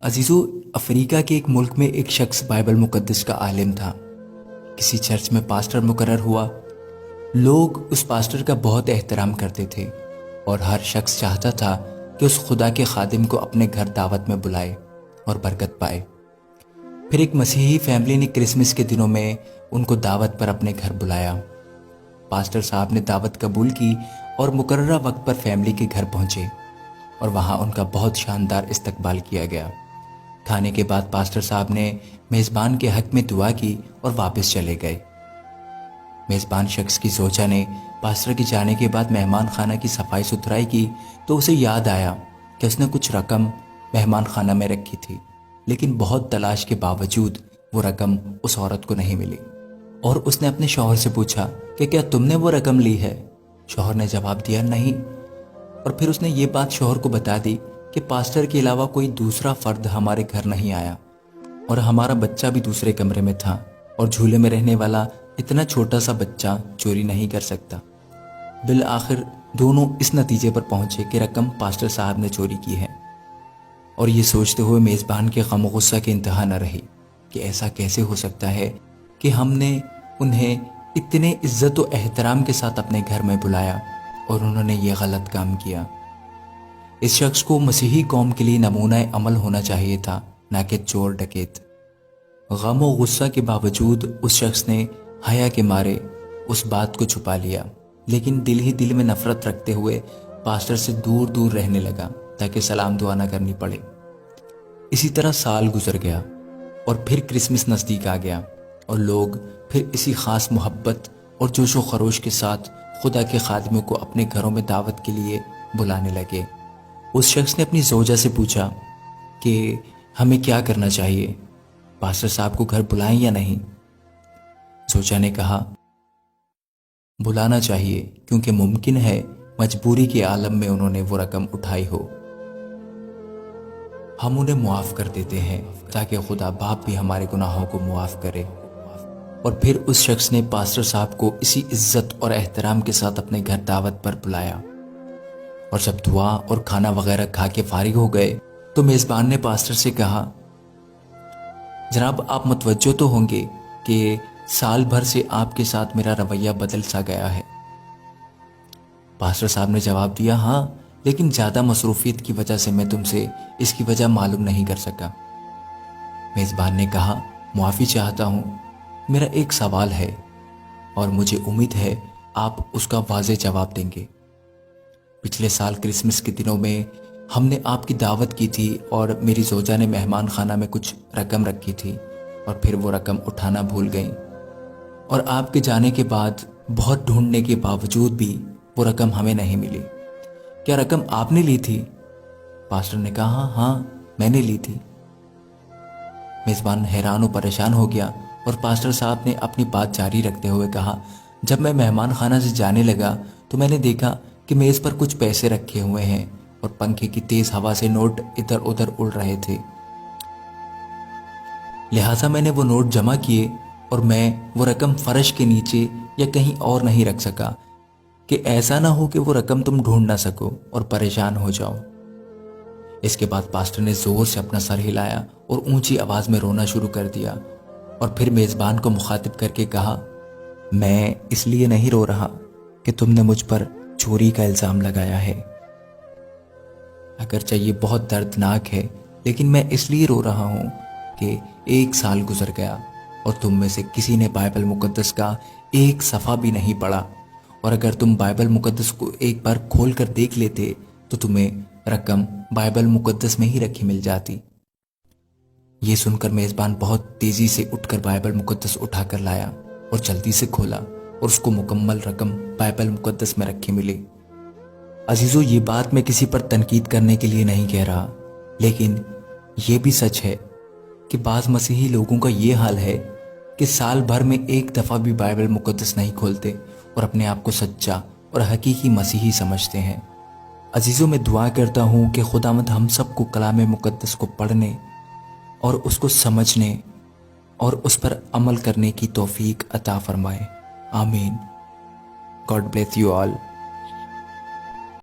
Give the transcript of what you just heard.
عزیزو، افریقہ کے ایک ملک میں ایک شخص بائبل مقدس کا عالم تھا۔ کسی چرچ میں پاسٹر مقرر ہوا۔ لوگ اس پاسٹر کا بہت احترام کرتے تھے اور ہر شخص چاہتا تھا کہ اس خدا کے خادم کو اپنے گھر دعوت میں بلائے اور برکت پائے۔ پھر ایک مسیحی فیملی نے کرسمس کے دنوں میں ان کو دعوت پر اپنے گھر بلایا۔ پاسٹر صاحب نے دعوت قبول کی اور مقررہ وقت پر فیملی کے گھر پہنچے اور وہاں ان کا بہت شاندار استقبال کیا گیا۔ کھانے کے بعد پاسٹر صاحب نے میزبان کے حق میں دعا کی اور واپس چلے گئے۔ میزبان شخص کی زوجہ نے پاسٹر کے جانے کے بعد مہمان خانہ کی صفائی ستھرائی کی تو اسے یاد آیا کہ اس نے کچھ رقم مہمان خانہ میں رکھی تھی، لیکن بہت تلاش کے باوجود وہ رقم اس عورت کو نہیں ملی، اور اس نے اپنے شوہر سے پوچھا کہ کیا تم نے وہ رقم لی ہے؟ شوہر نے جواب دیا نہیں، اور پھر اس نے یہ بات شوہر کو بتا دی کہ پاسٹر کے علاوہ کوئی دوسرا فرد ہمارے گھر نہیں آیا اور ہمارا بچہ بھی دوسرے کمرے میں تھا، اور جھولے میں رہنے والا اتنا چھوٹا سا بچہ چوری نہیں کر سکتا۔ بالآخر دونوں اس نتیجے پر پہنچے کہ رقم پاسٹر صاحب نے چوری کی ہے، اور یہ سوچتے ہوئے میزبان کے غم و غصہ کی انتہا نہ رہی کہ ایسا کیسے ہو سکتا ہے کہ ہم نے انہیں اتنے عزت و احترام کے ساتھ اپنے گھر میں بلایا اور انہوں نے یہ غلط کام کیا۔ اس شخص کو مسیحی قوم کے لیے نمونہ عمل ہونا چاہیے تھا، نہ کہ چور ڈکیت۔ غم و غصہ کے باوجود اس شخص نے حیا کے مارے اس بات کو چھپا لیا، لیکن دل ہی دل میں نفرت رکھتے ہوئے پاسٹر سے دور دور رہنے لگا تاکہ سلام دعا نہ کرنی پڑے۔ اسی طرح سال گزر گیا اور پھر کرسمس نزدیک آ گیا، اور لوگ پھر اسی خاص محبت اور جوش و خروش کے ساتھ خدا کے خادموں کو اپنے گھروں میں دعوت کے لیے بلانے لگے۔ اس شخص نے اپنی زوجہ سے پوچھا کہ ہمیں کیا کرنا چاہیے، پاسٹر صاحب کو گھر بلائیں یا نہیں؟ زوجہ نے کہا بلانا چاہیے، کیونکہ ممکن ہے مجبوری کے عالم میں انہوں نے وہ رقم اٹھائی ہو۔ ہم انہیں معاف کر دیتے ہیں تاکہ خدا باپ بھی ہمارے گناہوں کو معاف کرے۔ اور پھر اس شخص نے پاسٹر صاحب کو اسی عزت اور احترام کے ساتھ اپنے گھر دعوت پر بلایا، اور جب دعا اور کھانا وغیرہ کھا کے فارغ ہو گئے تو میزبان نے پاسٹر سے کہا جناب، آپ متوجہ تو ہوں گے کہ سال بھر سے آپ کے ساتھ میرا رویہ بدل سا گیا ہے۔ پاسٹر صاحب نے جواب دیا ہاں، لیکن زیادہ مصروفیت کی وجہ سے میں تم سے اس کی وجہ معلوم نہیں کر سکا۔ میزبان نے کہا معافی چاہتا ہوں، میرا ایک سوال ہے اور مجھے امید ہے آپ اس کا واضح جواب دیں گے۔ پچھلے سال کرسمس کے دنوں میں ہم نے آپ کی دعوت کی تھی اور میری زوجہ نے مہمان خانہ میں کچھ رقم رکھی تھی، اور پھر وہ رقم اٹھانا بھول گئیں، اور آپ کے جانے کے بعد بہت ڈھونڈنے کے باوجود بھی وہ رقم ہمیں نہیں ملی۔ کیا رقم آپ نے لی تھی؟ پاسٹر نے کہا ہاں میں نے لی تھی۔ میزبان حیران و پریشان ہو گیا، اور پاسٹر صاحب نے اپنی بات جاری رکھتے ہوئے کہا جب میں مہمان خانہ سے جانے لگا تو میں نے دیکھا کہ میز پر کچھ پیسے رکھے ہوئے ہیں اور پنکھے کی تیز ہوا سے نوٹ ادھر ادھر اڑ رہے تھے، لہٰذا میں نے وہ نوٹ جمع کیے اور میں وہ رقم فرش کے نیچے یا کہیں اور نہیں رکھ سکا کہ ایسا نہ ہو کہ وہ رقم تم ڈھونڈ نہ سکو اور پریشان ہو جاؤ۔ اس کے بعد پاسٹر نے زور سے اپنا سر ہلایا اور اونچی آواز میں رونا شروع کر دیا، اور پھر میزبان کو مخاطب کر کے کہا میں اس لیے نہیں رو رہا کہ تم نے مجھ پر چوری کا الزام لگایا ہے، اگرچہ یہ بہت دردناک ہے، لیکن میں اس لیے رو رہا ہوں کہ ایک سال گزر گیا اور تم میں سے کسی نے بائبل مقدس کا ایک صفحہ بھی نہیں پڑھا، اور اگر تم بائبل مقدس کو ایک بار کھول کر دیکھ لیتے تو تمہیں رقم بائبل مقدس میں ہی رکھی مل جاتی۔ یہ سن کر میزبان بہت تیزی سے اٹھ کر بائبل مقدس اٹھا کر لایا اور جلدی سے کھولا، اور اس کو مکمل رقم بائبل مقدس میں رکھی ملی۔ عزیزو، یہ بات میں کسی پر تنقید کرنے کے لیے نہیں کہہ رہا، لیکن یہ بھی سچ ہے کہ بعض مسیحی لوگوں کا یہ حال ہے کہ سال بھر میں ایک دفعہ بھی بائبل مقدس نہیں کھولتے اور اپنے آپ کو سچا اور حقیقی مسیحی سمجھتے ہیں۔ عزیزو، میں دعا کرتا ہوں کہ خداوند ہم سب کو کلام مقدس کو پڑھنے اور اس کو سمجھنے اور اس پر عمل کرنے کی توفیق عطا فرمائے۔ آمین۔ God bless you all.